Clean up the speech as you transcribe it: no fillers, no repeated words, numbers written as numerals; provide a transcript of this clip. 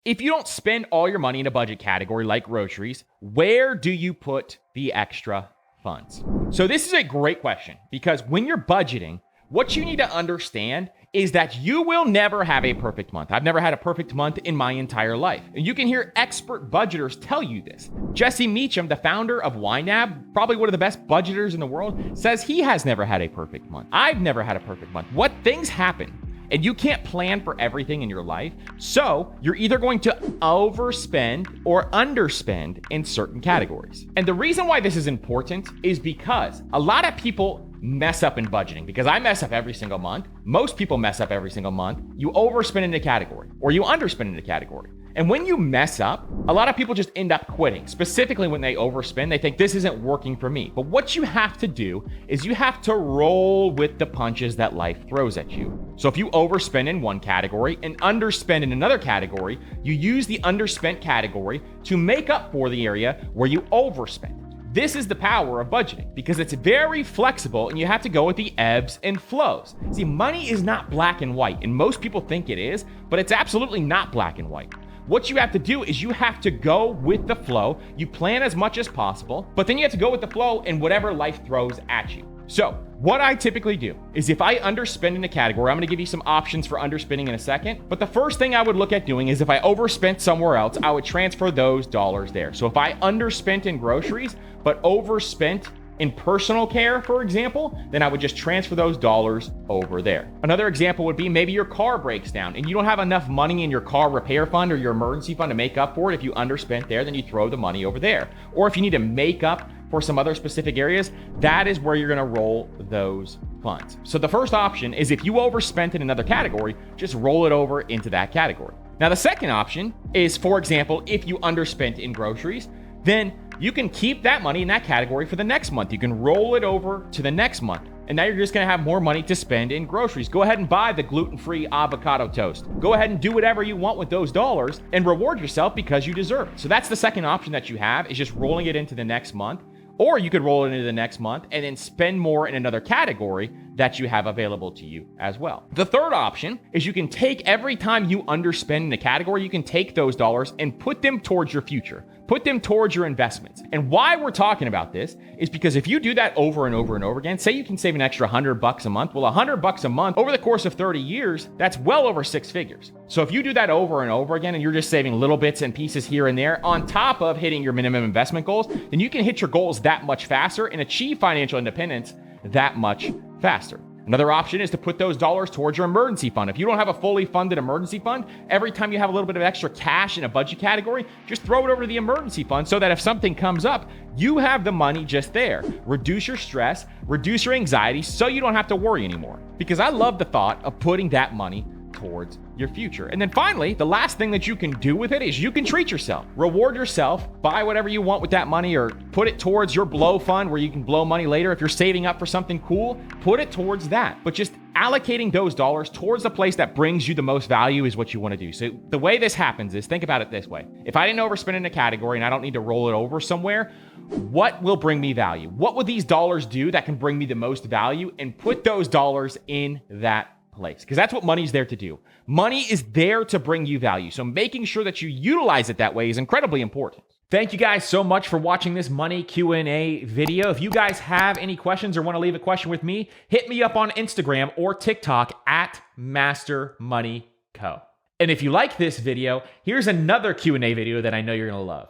If you don't spend all your money in a budget category like groceries, where do you put the extra funds? So this is a great question because when you're budgeting, what you need to understand is that you will never have a perfect month. I've never had a perfect month in my entire life. And you can hear expert budgeters tell you this. Jesse Meacham, the founder of YNAB, probably one of the best budgeters in the world, says he has never had a perfect month. I've never had a perfect month. What things happen? And you can't plan for everything in your life. So you're either going to overspend or underspend in certain categories. And the reason why this is important is because a lot of people mess up in budgeting, because I mess up every single month. Most people mess up every single month. You overspend in a category or you underspend in a category. And when you mess up, a lot of people just end up quitting. Specifically when they overspend, they think this isn't working for me. But what you have to do is you have to roll with the punches that life throws at you. So if you overspend in one category and underspend in another category, you use the underspent category to make up for the area where you overspend. This is the power of budgeting because it's very flexible and you have to go with the ebbs and flows. See, money is not black and white, and most people think it is, but it's absolutely not black and white. What you have to do is you have to go with the flow. You plan as much as possible, but then you have to go with the flow and whatever life throws at you. So what I typically do is if I underspend in a category, I'm going to give you some options for underspending in a second. But the first thing I would look at doing is if I overspent somewhere else, I would transfer those dollars there. So if I underspent in groceries, but overspent in personal care, for example, then I would just transfer those dollars over there. Another example would be maybe your car breaks down and you don't have enough money in your car repair fund or your emergency fund to make up for it. If you underspent there, then you throw the money over there. Or if you need to make up for some other specific areas, that is where you're gonna roll those funds. So the first option is if you overspent in another category, just roll it over into that category. Now the second option is, for example, if you underspent in groceries, then you can keep that money in that category for the next month. You can roll it over to the next month. And now you're just gonna have more money to spend in groceries. Go ahead and buy the gluten-free avocado toast. Go ahead and do whatever you want with those dollars and reward yourself because you deserve it. So that's the second option that you have, is just rolling it into the next month. Or you could roll it into the next month and then spend more in another category that you have available to you as well. The third option is you can take every time you underspend in a category, you can take those dollars and put them towards your future. Put them towards your investments. And why we're talking about this is because if you do that over and over and over again, say you can save an extra $100 a month. Well, $100 a month over the course of 30 years, that's well over 6 figures. So if you do that over and over again and you're just saving little bits and pieces here and there on top of hitting your minimum investment goals, then you can hit your goals that much faster and achieve financial independence that much faster. Another option is to put those dollars towards your emergency fund. If you don't have a fully funded emergency fund, every time you have a little bit of extra cash in a budget category, just throw it over to the emergency fund so that if something comes up, you have the money just there. Reduce your stress, reduce your anxiety so you don't have to worry anymore. Because I love the thought of putting that money towards your future. And then finally, the last thing that you can do with it is you can treat yourself. Reward yourself, buy whatever you want with that money, or put it towards your blow fund where you can blow money later. If you're saving up for something cool, put it towards that. But just allocating those dollars towards the place that brings you the most value is what you want to do. So the way this happens is, think about it this way. If I didn't overspend in a category and I don't need to roll it over somewhere, what will bring me value? What would these dollars do that can bring me the most value? And put those dollars in that place, because that's what money's there to do. Money is there to bring you value. So making sure that you utilize it that way is incredibly important. Thank you guys so much for watching this money Q&A video. If you guys have any questions or want to leave a question with me, hit me up on Instagram or TikTok at Master Money Co. And if you like this video, here's another Q&A video that I know you're going to love.